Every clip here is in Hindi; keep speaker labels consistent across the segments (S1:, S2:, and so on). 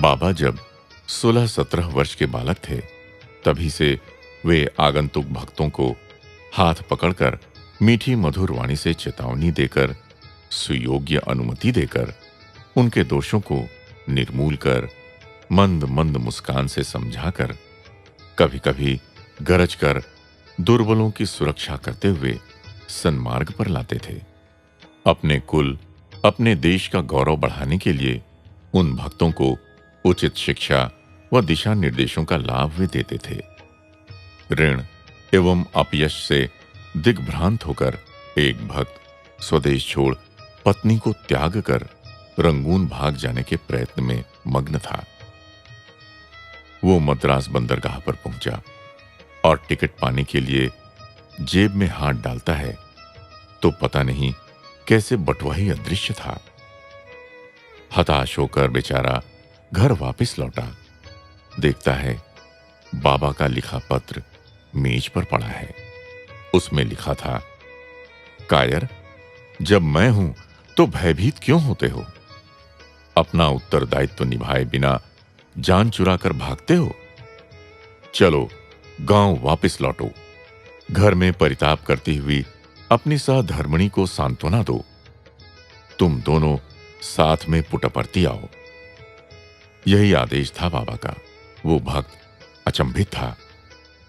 S1: बाबा जब 16-17 वर्ष के बालक थे, तभी से वे आगंतुक भक्तों को हाथ पकड़कर मीठी मधुर वाणी से चेतावनी देकर, सुयोग्य अनुमति देकर, उनके दोषों को निर्मूल कर, मंद मंद मुस्कान से समझाकर, कभी कभी गरज कर दुर्बलों की सुरक्षा करते हुए सन्मार्ग पर लाते थे। अपने कुल, अपने देश का गौरव बढ़ाने के लिए उन भक्तों को उचित शिक्षा व दिशा निर्देशों का लाभ वे देते थे। ऋण एवं अपयश से दिग्भ्रांत होकर एक भक्त स्वदेश छोड़ पत्नी को त्याग कर रंगून भाग जाने के प्रयत्न में मग्न था। वो मद्रास बंदरगाह पर पहुंचा और टिकट पाने के लिए जेब में हाथ डालता है तो पता नहीं कैसे बटुआ ही अदृश्य था। हताश होकर बेचारा घर वापस लौटा, देखता है बाबा का लिखा पत्र मेज पर पड़ा है। उसमें लिखा था, कायर, जब मैं हूं तो भयभीत क्यों होते हो? अपना उत्तरदायित्व निभाए बिना जान चुरा कर भागते हो? चलो गांव वापस लौटो, घर में परिताप करती हुई अपनी सहधर्मिणी को सांत्वना दो। तुम दोनों साथ में पुटपर्ती आओ। यही आदेश था बाबा का। वो भक्त अचंभित था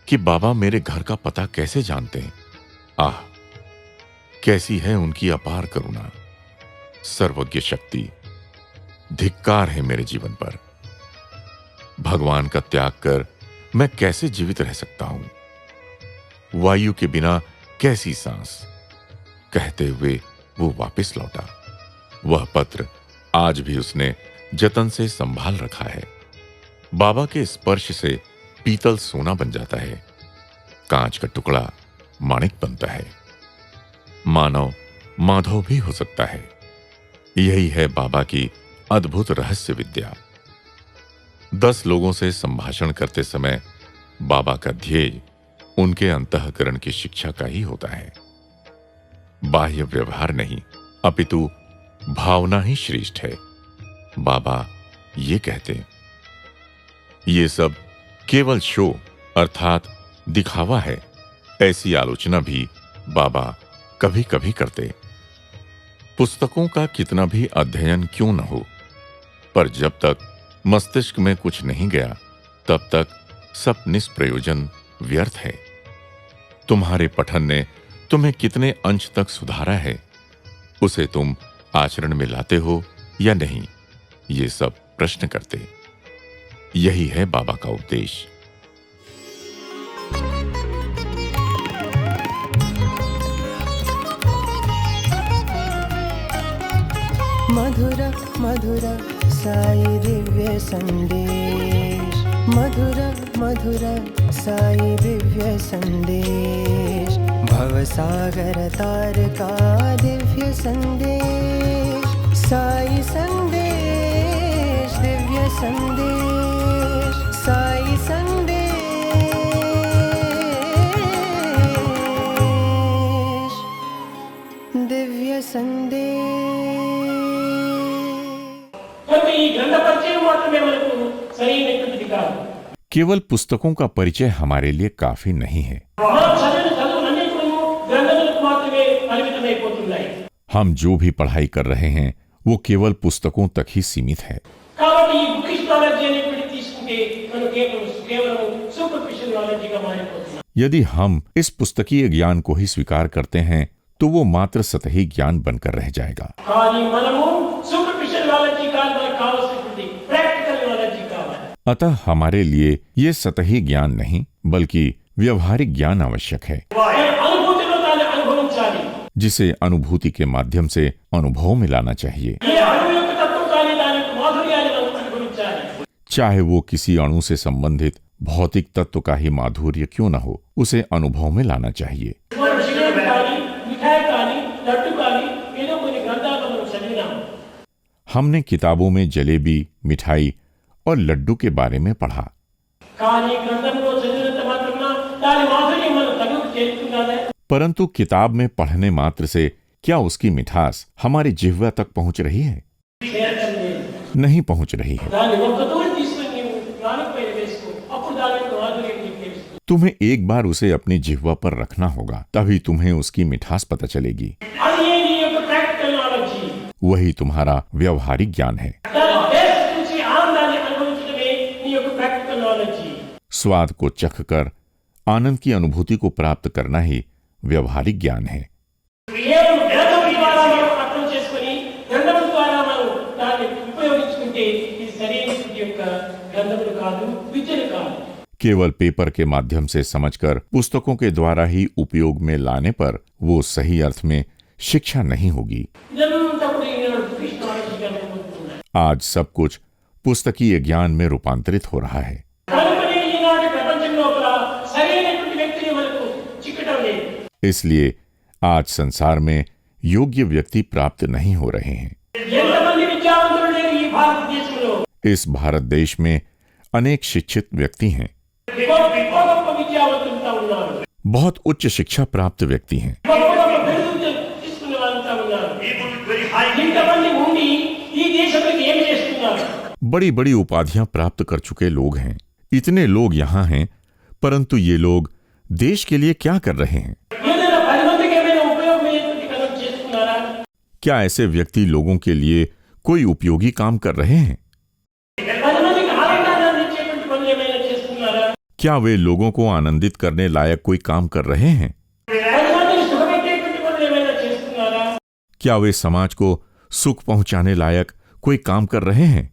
S1: कि बाबा मेरे घर का पता कैसे जानते हैं। आह, कैसी है उनकी अपार करुणा, सर्वज्ञ शक्ति। धिक्कार है मेरे जीवन पर। भगवान का त्याग कर मैं कैसे जीवित रह सकता हूं? वायु के बिना कैसी सांस? कहते हुए वो वापस लौटा। वह पत्र आज भी उसने जतन से संभाल रखा है। बाबा के स्पर्श से पीतल सोना बन जाता है, कांच का टुकड़ा माणिक बनता है। मानव माधव भी हो सकता है। यही है बाबा की अद्भुत रहस्य विद्या। 10 लोगों से संभाषण करते समय बाबा का ध्येय उनके अंतःकरण की शिक्षा का ही होता है। बाह्य व्यवहार नहीं, अपितु भावना ही श्रेष्ठ है। बाबा ये कहते, ये सब केवल शो अर्थात दिखावा है। ऐसी आलोचना भी बाबा कभी कभी करते। पुस्तकों का कितना भी अध्ययन क्यों न हो, पर जब तक मस्तिष्क में कुछ नहीं गया तब तक सब निष्प्रयोजन व्यर्थ है। तुम्हारे पठन ने तुम्हें कितने अंश तक सुधारा है, उसे तुम आचरण में लाते हो या नहीं, ये सब प्रश्न करते। यही है बाबा का उपदेश।
S2: मधुर मधुर साई दिव्य संदेश, मधुर मधुर साई दिव्य संदेश, भवसागर तार का दिव्य संदेश, साई संदेश दिव्य संदेश, साई संदेश दिव्य संदेश।
S1: केवल पुस्तकों का परिचय हमारे लिए काफी नहीं है। हम जो भी पढ़ाई कर रहे हैं वो केवल पुस्तकों तक ही सीमित है।
S3: కాబట్టి ఈ బుకిష్ నాలెడ్జ్ అనేటువంటి తీసుకుంటే మనం కేవలం సూపర్ఫిషియల్ నాలెడ్జ్గా మారిపోతున్నాం.
S1: यदि हम इस पुस्तकीय ज्ञान को ही स्वीकार करते हैं तो वो मात्र सतही ज्ञान बनकर रह जाएगा.
S3: కానీ మనము సూపర్ఫిషియల్ నాలెడ్జ్ కాదు, మనకు కావాల్సినటువంటి ప్రాక్టికల్ నాలెడ్జ్ కావాలి.
S1: अतः हमारे लिए ये सतही ज्ञान नहीं बल्कि व्यवहारिक ज्ञान आवश्यक है,
S3: అనుభూతిలో దాన్ని అనుభవించాలి.
S1: जिसे अनुभूति के माध्यम से अनुभव में लाना चाहिए.
S3: ఏ అణువు యొక్క తత్వం కానీ దాని యొక్క మాధుర్యాన్ని మనం అనుభవించాలి.
S1: चाहे वो किसी अणु से संबंधित भौतिक तत्व का ही माधुर्य क्यों न हो, उसे अनुभव में लाना चाहिए.
S3: మనం జిలేబీ కానీ మిఠాయి కానీ లడ్డు కానీ ఏదో కొన్ని గ్రంథాలు మనం చదివినాము.
S1: हमने किताबों में जलेबी, मिठाई और लड्डू के बारे में पढ़ा,
S3: కానీ గ్రంథంలో చదివినంత మాత్రాన దాని మాధుర్యం మన తనువుకు చేరుతున్నదే.
S1: परंतु किताब में पढ़ने मात्र से क्या उसकी मिठास हमारी जिह्वा तक पहुंच रही है?
S3: చేరటం లేదు.
S1: नहीं पहुंच रही है.
S3: దాన్ని ఒక్క తూరి తీసుకొని నీవు నాలుగు పైన వేసుకో, అప్పుడు దాని యొక్క మాధుర్యం నీకు తెలుస్తుంది.
S1: तुम्हें एक बार उसे अपनी जिह्वा पर रखना होगा, तभी तुम्हें उसकी मिठास पता चलेगी.
S3: అది ఏ నీ యొక్క ప్రాక్టికల్ నాలెడ్జ్.
S1: वही तुम्हारा व्यवहारिक ज्ञान है.
S3: దాని టేస్ట్ నుంచి ఆనందాన్ని అనుభవించడమే నీ యొక్క ప్రాక్టికల్ నాలెడ్జ్.
S1: स्वाद को चखकर आनंद की अनुभूति को प्राप्त करना ही व्यवहारिक ज्ञान है.
S3: కేవలం గ్రంథం ద్వారా మనం అర్థం చేసుకొని గ్రంథం ద్వారా మనం దాన్ని ఉపయోగించుకుంటే ఇది సరైనటువంటి యొక్క గ్రంథములు కాదు, విద్యలు కాదు.
S1: केवल पेपर के माध्यम से समझकर पुस्तकों के द्वारा ही उपयोग में लाने पर वो सही अर्थ में शिक्षा नहीं होगी.
S3: ఇదంతా కూడా ఈనాడు బుకిష్ నాలెడ్జ్గా అనుకుంటున్నాను.
S1: आज सब कुछ पुस्तकीय ज्ञान में रूपांतरित हो रहा है.
S3: కనుకనే ఈనాటి ప్రపంచం లోపల సరైనటువంటి వ్యక్తిని మనకు చిక్కటం లేదు.
S1: इसलिए आज संसार में योग्य व्यक्ति प्राप्त नहीं हो रहे हैं.
S3: ఎంతమంది విద్యావంతులు లేరు ఈ భారతదేశంలో.
S1: इस भारत देश में अनेक शिक्षित व्यक्ति हैं,
S3: గొప్ప గొప్ప విద్యావంతులంతా ఉన్నారు.
S1: बहुत उच्च शिक्षा प्राप्त व्यक्ति हैं,
S3: గొప్ప గొప్ప బిరుదులు తీసుకున్న వాళ్ళంతా ఉన్నారు. ఇంతమంది ఉండి ఈ దేశంలో ఏం చేస్తున్నారు?
S1: बड़ी बड़ी उपाधियां प्राप्त कर चुके लोग हैं. इतने लोग यहाँ हैं, परंतु ये लोग देश के लिए क्या कर रहे हैं?
S3: ఏదైనా 10 మందికి ఏమైనా ఉపయోగమైనటువంటి కథ చేస్తున్నారా?
S1: क्या ऐसे व्यक्ति लोगों के लिए कोई उपयोगी काम कर रहे हैं?
S3: 10 మందికి ఆనందాన్ని ఇచ్చేటువంటి పనులు ఏమైనా చేస్తున్నారా?
S1: क्या वे लोगों को आनंदित करने लायक कोई काम कर रहे हैं?
S3: 10 మందికి సుఖపెట్టేటువంటి పనులు ఏమైనా చేస్తున్నారా?
S1: क्या वे समाज को सुख पहुंचाने लायक कोई काम कर रहे हैं?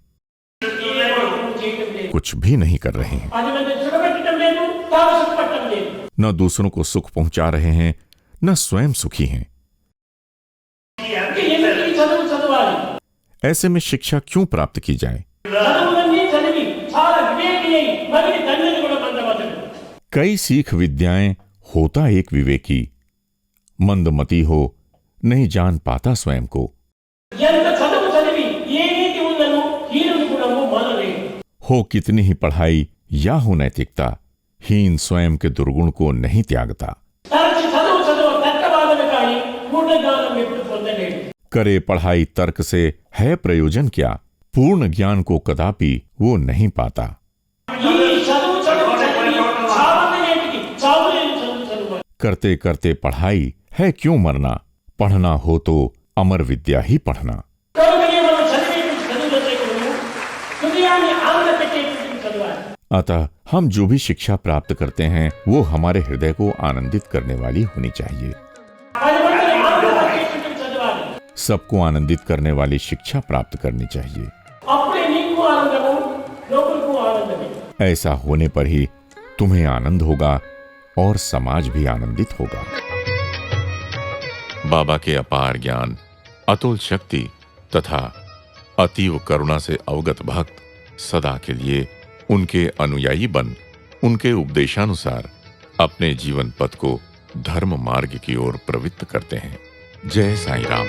S3: ఏమీ చేయటం లేదు.
S1: कुछ भी नहीं कर रहे हैं.
S3: 10 మందిని సుఖపెట్టడం లేదు, తాను సుఖపడటం లేదు.
S1: न दूसरों को सुख पहुंचा रहे हैं, न स्वयं सुखी हैं.
S3: అంటే ఎందుకు ఈ చదువు చదవాలి?
S1: ऐसे में शिक्षा क्यों प्राप्त की जाए?
S3: చదువులన్నీ చదివి చాలా వివేకి అయి మరిని తండ్రిని కూడా మందమతడు.
S1: कई सीख विद्याएं होता एक विवेकी, मंदमती हो नहीं जान पाता स्वयं को.
S3: ఎంత చదువు చదివి ఏ నీతి ఉందనో హీనుని గుణము మానలేదు.
S1: हो कितनी ही पढ़ाई या हो नैतिकता, हीन स्वयं के दुर्गुण को नहीं त्यागता.
S3: తరచి చదువు తర్కవాదమే కానీ పూర్ణ జ్ఞానం ఎప్పుడు పొందలేడు.
S1: करे पढ़ाई तर्क से है प्रयोजन क्या, पूर्ण ज्ञान को कदापि वो नहीं पाता.
S3: ఈ చదువు చదివి చావనేటికి చావులేని చదువు.
S1: करते करते पढ़ाई है क्यों मरना, पढ़ना हो तो अमर विद्या ही पढ़ना.
S3: కనుకనే మనం చదివేటువంటి చదువులో చేయకూడదు, హృదయాన్ని ఆనందపెట్టేటువంటి చదవాలి.
S1: अतः हम जो भी शिक्षा प्राप्त करते हैं वो हमारे हृदय को आनंदित करने वाली होनी चाहिए.
S3: 10 మందిని ఆనందపెట్టేటువంటి చదవాలి.
S1: सबको आनंदित करने वाली शिक्षा प्राप्त करनी चाहिए.
S3: అప్పుడే నీకు ఆనందము, లోకులకు ఆనందమే.
S1: ऐसा होने पर ही तुम्हें आनंद होगा और समाज भी आनंदित होगा. बाबा के अपार ज्ञान, अतुल शक्ति तथा अतीव करुणा से अवगत भक्त सदा के लिए उनके अनुयायी बन उनके उपदेशानुसार अपने जीवन पथ को धर्म मार्ग की ओर प्रवृत्त करते हैं. जय साईं राम.